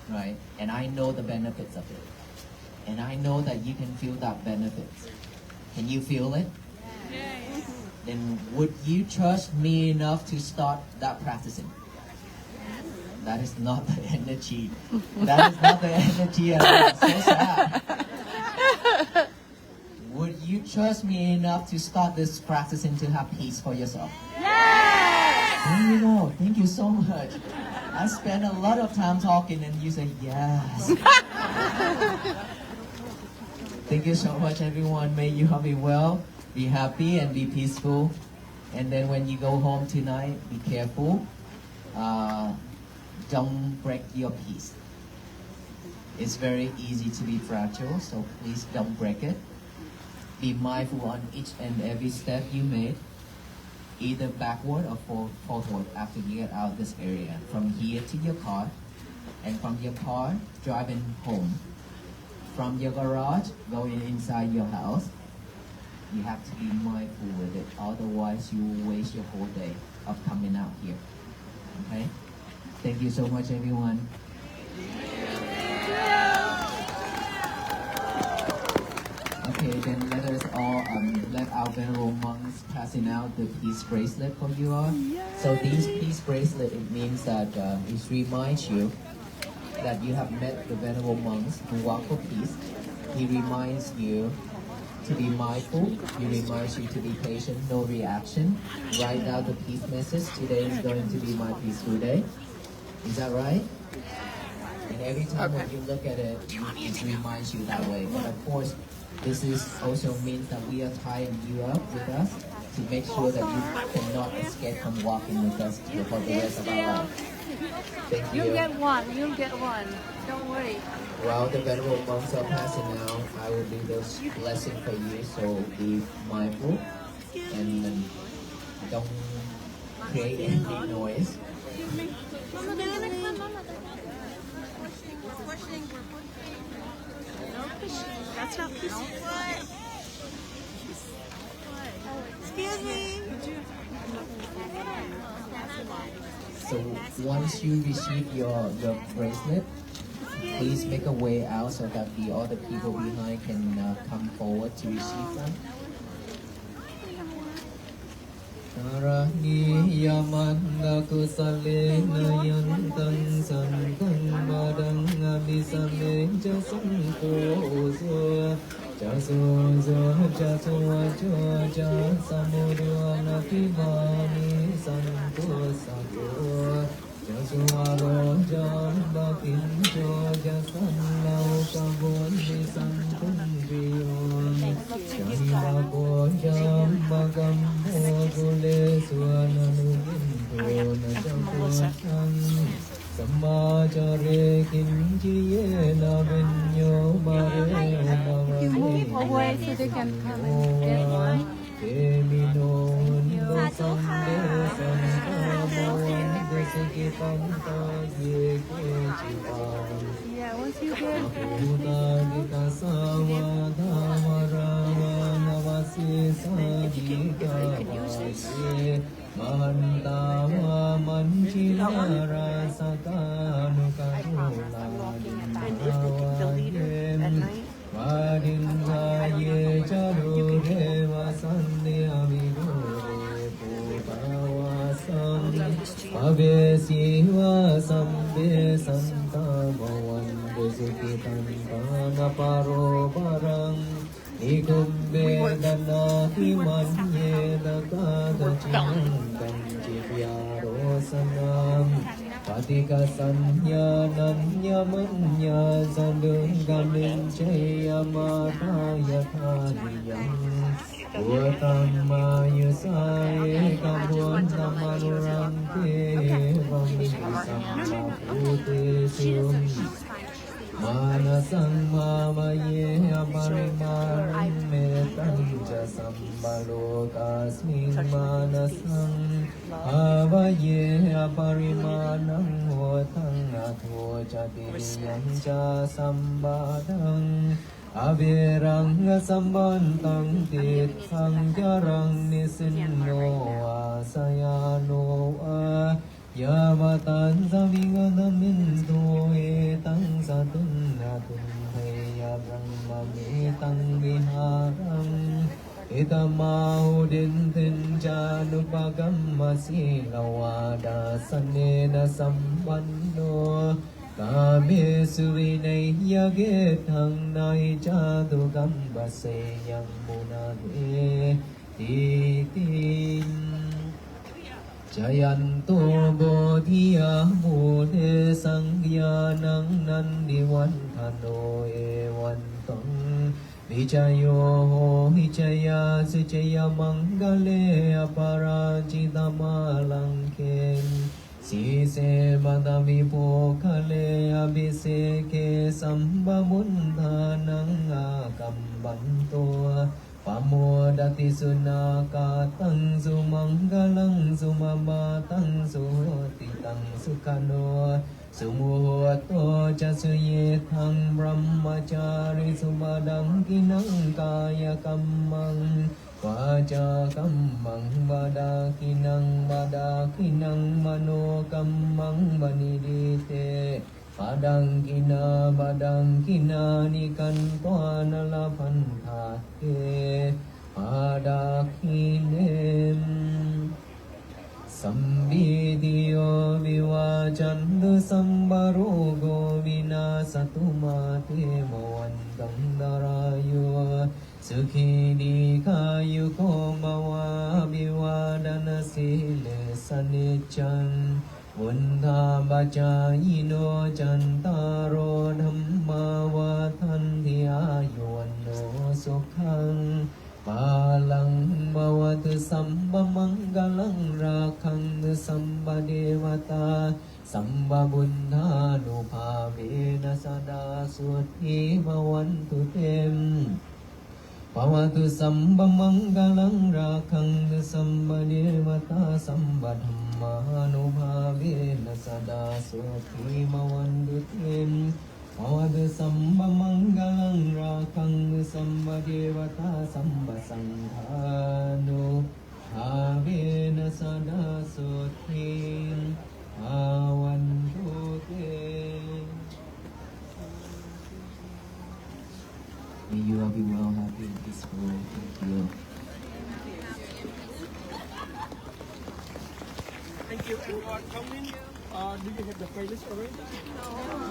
Right? And I know the benefits of it. And I know that you can feel that benefits. Can you feel it? Yes. Then would you trust me enough to start that practicing? That is not the energy. That is not the energy at all. It's so sad. Would you trust me enough to start this practicing to have peace for yourself? Yes. There you go. Thank you so much. I spent a lot of time talking and you say yes. Thank you so much, everyone. May you all be well, be happy, and be peaceful. And then when you go home tonight, be careful. Don't break your peace. It's very easy to be fragile, so please don't break it. Be mindful on each and every step you made, either backward or forward after you get out of this area. From here to your car, and from your car, driving home. From your garage, going inside your house. You have to be mindful with it, otherwise you will waste your whole day of coming out here. Okay? Thank you so much, everyone. Okay, then let us all let our venerable monks passing out the peace bracelet for you all. So these peace bracelet, it means that it reminds you that you have met the venerable monks who walk for peace. He reminds you to be mindful. He reminds you to be patient, no reaction. Write down the peace message. Today is going to be my peaceful day. Is that right? And every time when you look at it, it reminds you that way. But of course, this is also means that we are tying you up with us to make sure that you cannot escape from walking with us for the rest of our life. Thank you. You'll get one. You'll get one. Don't worry. While the venerable monks are passing now, I will do this blessing for you. So be mindful and don't create any noise. That's not peaceful. Excuse me. So once you receive your bracelet, please make a way out so that the other people behind can come forward to receive them. Arani yamanda kusalena yantang santang badang abisame jasanko jaso jasamudwa nakivani sanko sanko Jaswaro jambakinjo jasanau kaboni sankundiyon Janibako jambakambo gule suananuginto najakotan Samajare kinjiye nabenyo mare You move away so they can come and get one. Yeah, once you get Abesiwa sambe santa bawan besuki tantana paro parang Ikumbe dana himanye nakada chinang jivyaro sanam Patika sanya nanya manya sandung gamin jaya mata yathaniyam Utang mayu sae kabun namanurante Vamisam pute sum Manasang mamaye aparimaram metam jasambalo kasmin manasang Avaye aparimanang hotang atho jatiriyam jasambadang Abirang sambantang tithang jarang nisinno asayano Yamatan savinganamindo etang satun natun hayarang mamitang viharang Itamahudin tinjanupagam masilawada sanena sambando Kami suvinay yagetang nai jadu gambase yang munade titin Jayanto bodhiya bodhe sangyanang nandiwantano ewantang Vijayo hijaya sujaya manggale aparajita malangken Sise madami pokale abiseke sambabundhanang akambanto Pamodati sunakatang sumanggalang sumamatang sutitang sukano Sumuhoto jasuyetang brahmachari sumadang kinang kaya kamang Vaja kamang badakinang mano kamang banidite Padangkina nikan panalapanthate Padakinem Sambidiyo viwajandu sambarogo vinasatu mate mawandang darayo สุขีดีกายุโกมวาบิวาดานาสิเลสนิจจังวุนธาปจายโนจันตารโอธัมมาวาทันติอายุวันโนสุขังปาลังบวตุสัมปมังกลังราคังสัมปเดวตาสัมปบุญธานุภาเวนัสดาสุขีภวันตุเตมภวตุสัมปมังกลังราคังสัมปเดวตาสัมปธัมมานุภาเวนัสดาสุขีภวันตุเตมภวตุสัมปมังกลังราคังสัมปเดวตาสัมปสังฆานุภาเวนัสดาสุขีภวันตุเต May you all be well, happy, and peaceful. Thank you. Thank you. And coming, do you have the playlist already?